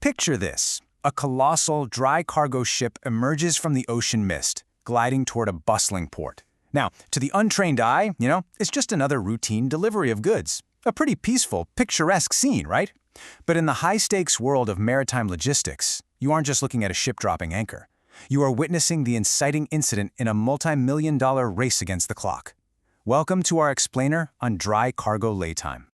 Picture this. A colossal, dry cargo ship emerges from the ocean mist, gliding toward a bustling port. Now, to the untrained eye, it's just another routine delivery of goods. A pretty peaceful, picturesque scene, right? But in the high-stakes world of maritime logistics, you aren't just looking at a ship dropping anchor. You are witnessing the inciting incident in a multi-million-dollar race against the clock. Welcome to our explainer on dry cargo laytime.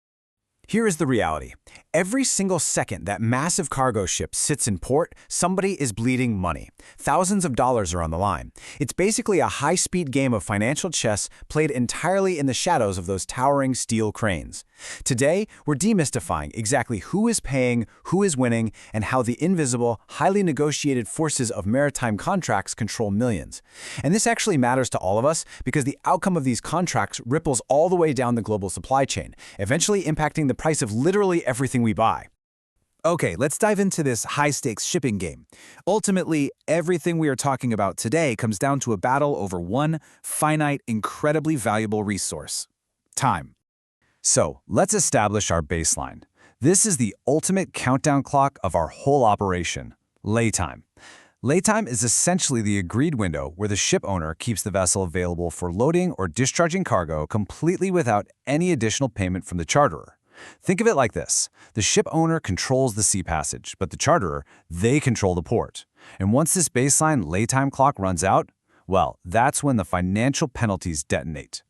Here is the reality. Every single second that massive cargo ship sits in port, somebody is bleeding money. Thousands of dollars are on the line. It's basically a high-speed game of financial chess played entirely in the shadows of those towering steel cranes. Today, we're demystifying exactly who is paying, who is winning, and how the invisible, highly negotiated forces of maritime contracts control millions. And this actually matters to all of us because the outcome of these contracts ripples all the way down the global supply chain, eventually impacting the price of literally everything we buy. Okay, let's dive into this high-stakes shipping game. Ultimately, everything we are talking about today comes down to a battle over one finite, incredibly valuable resource: time. So, let's establish our baseline. This is the ultimate countdown clock of our whole operation: laytime. Laytime is essentially the agreed window where the ship owner keeps the vessel available for loading or discharging cargo completely without any additional payment from the charterer. Think of it like this. The ship owner controls the sea passage, but the charterer, they control the port. And once this baseline laytime clock runs out, well, that's when the financial penalties detonate.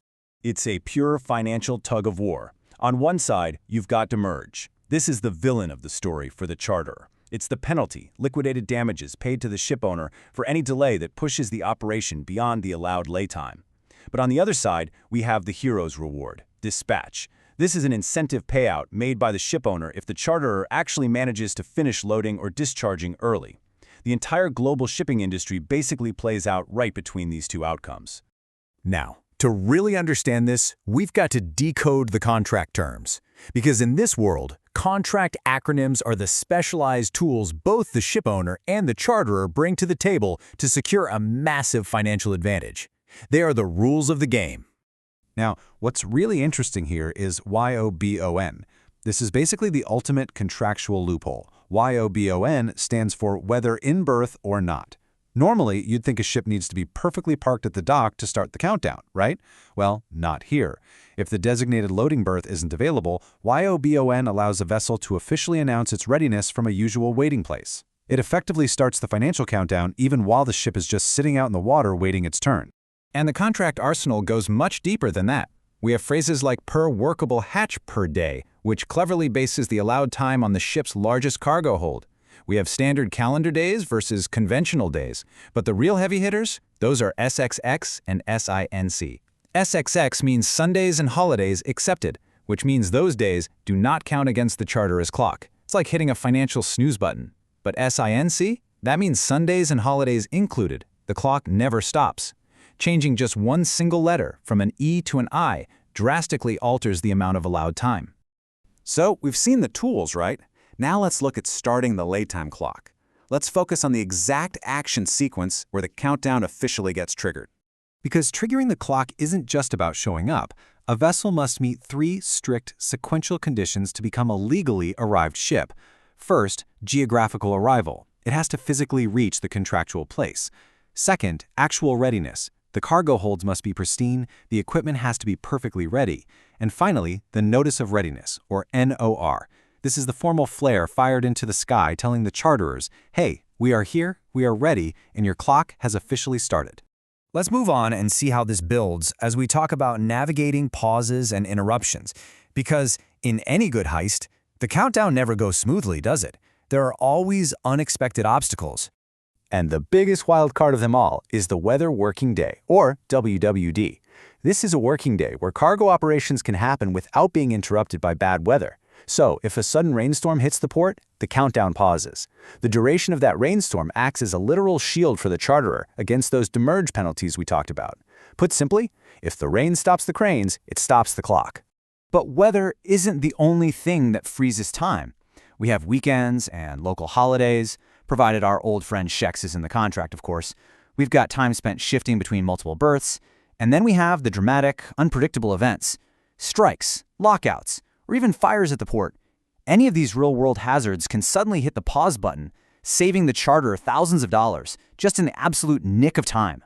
It's a pure financial tug-of-war. On one side, you've got demurrage. This is the villain of the story for the charterer. It's the penalty, liquidated damages paid to the ship owner for any delay that pushes the operation beyond the allowed laytime. But on the other side, we have the hero's reward: dispatch. This is an incentive payout made by the ship owner if the charterer actually manages to finish loading or discharging early. The entire global shipping industry basically plays out right between these two outcomes. Now, to really understand this, we've got to decode the contract terms. Because in this world, contract acronyms are the specialized tools both the ship owner and the charterer bring to the table to secure a massive financial advantage. They are the rules of the game. Now, what's really interesting here is YOBON. This is basically the ultimate contractual loophole. YOBON stands for whether in berth or not. Normally, you'd think a ship needs to be perfectly parked at the dock to start the countdown, right? Well, not here. If the designated loading berth isn't available, YOBON allows a vessel to officially announce its readiness from a usual waiting place. It effectively starts the financial countdown even while the ship is just sitting out in the water waiting its turn. And the contract arsenal goes much deeper than that. We have phrases like per workable hatch per day, which cleverly bases the allowed time on the ship's largest cargo hold. We have standard calendar days versus conventional days, but the real heavy hitters, those are SXX and SINC. SXX means Sundays and holidays accepted, which means those days do not count against the charterer's clock. It's like hitting a financial snooze button. But SINC? That means Sundays and holidays included. The clock never stops. Changing just one single letter from an E to an I drastically alters the amount of allowed time. So, we've seen the tools, right? Now let's look at starting the laytime clock. Let's focus on the exact action sequence where the countdown officially gets triggered. Because triggering the clock isn't just about showing up. A vessel must meet 3 strict sequential conditions to become a legally arrived ship. First, geographical arrival. It has to physically reach the contractual place. Second, actual readiness. The cargo holds must be pristine, the equipment has to be perfectly ready. And finally, the Notice of Readiness, or NOR. This is the formal flare fired into the sky telling the charterers, hey, we are here, we are ready, and your clock has officially started. Let's move on and see how this builds as we talk about navigating pauses and interruptions. Because in any good heist, the countdown never goes smoothly, does it? There are always unexpected obstacles. And the biggest wild card of them all is the Weather Working Day, or WWD. This is a working day where cargo operations can happen without being interrupted by bad weather. So, if a sudden rainstorm hits the port, the countdown pauses. The duration of that rainstorm acts as a literal shield for the charterer against those demurrage penalties we talked about. Put simply, if the rain stops the cranes, it stops the clock. But weather isn't the only thing that freezes time. We have weekends and local holidays, provided our old friend Shex is in the contract, of course. We've got time spent shifting between multiple berths. And then we have the dramatic, unpredictable events. Strikes, lockouts, or even fires at the port. Any of these real-world hazards can suddenly hit the pause button, saving the charter thousands of dollars, just in the absolute nick of time.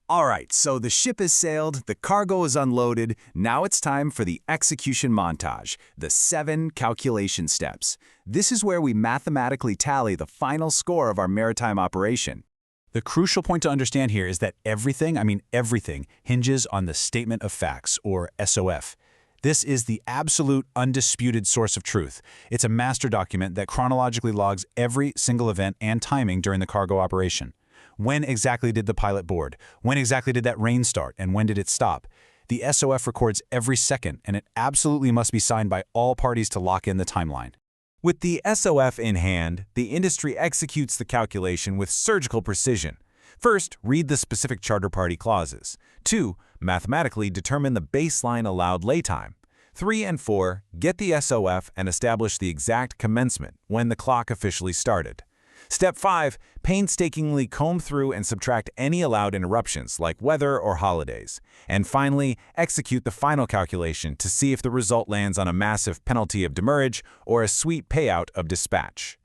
All right, so the ship has sailed, the cargo is unloaded, now it's time for the execution montage, the 7 calculation steps. This is where we mathematically tally the final score of our maritime operation. The crucial point to understand here is that everything, everything, hinges on the Statement of Facts, or SOF. This is the absolute, undisputed source of truth. It's a master document that chronologically logs every single event and timing during the cargo operation. When exactly did the pilot board? When exactly did that rain start? And when did it stop? The SOF records every second, and it absolutely must be signed by all parties to lock in the timeline. With the SOF in hand, the industry executes the calculation with surgical precision. First, read the specific charter party clauses. 2, mathematically determine the baseline allowed laytime. 3 and 4, get the SOF and establish the exact commencement, when the clock officially started. Step 5, painstakingly comb through and subtract any allowed interruptions, like weather or holidays. And finally, execute the final calculation to see if the result lands on a massive penalty of demurrage or a sweet payout of dispatch.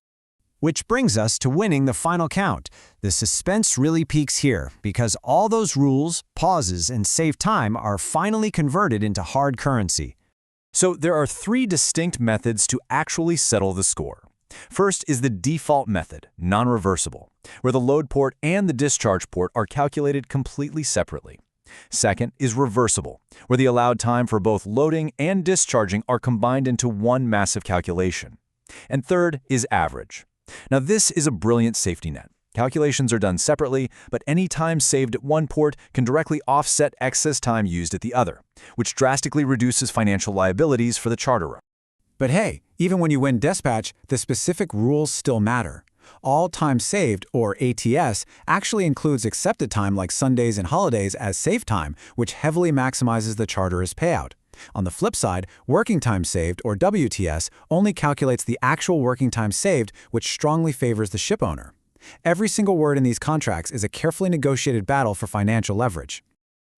Which brings us to winning the final count. The suspense really peaks here, because all those rules, pauses, and save time are finally converted into hard currency. So there are 3 distinct methods to actually settle the score. First is the default method, non-reversible, where the load port and the discharge port are calculated completely separately. Second is reversible, where the allowed time for both loading and discharging are combined into one massive calculation. And third is average. Now this is a brilliant safety net. Calculations are done separately, but any time saved at one port can directly offset excess time used at the other, which drastically reduces financial liabilities for the charterer. But hey, even when you win dispatch, the specific rules still matter. All time saved, or ATS, actually includes accepted time like Sundays and holidays as safe time, which heavily maximizes the charterer's payout. On the flip side, working time saved, or WTS, only calculates the actual working time saved, which strongly favors the ship owner. Every single word in these contracts is a carefully negotiated battle for financial leverage.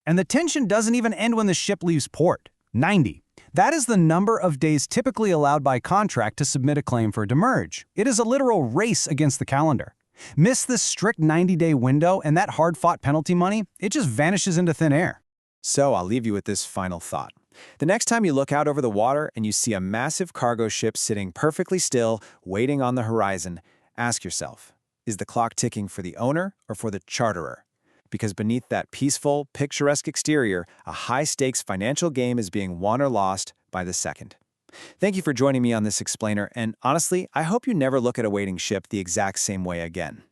And the tension doesn't even end when the ship leaves port. 90. That is the number of days typically allowed by contract to submit a claim for demurrage. It is a literal race against the calendar. Miss this strict 90-day window and that hard-fought penalty money, it just vanishes into thin air. So I'll leave you with this final thought. The next time you look out over the water and you see a massive cargo ship sitting perfectly still, waiting on the horizon, ask yourself, is the clock ticking for the owner or for the charterer? Because beneath that peaceful, picturesque exterior, a high-stakes financial game is being won or lost by the second. Thank you for joining me on this explainer, and honestly, I hope you never look at a waiting ship the exact same way again.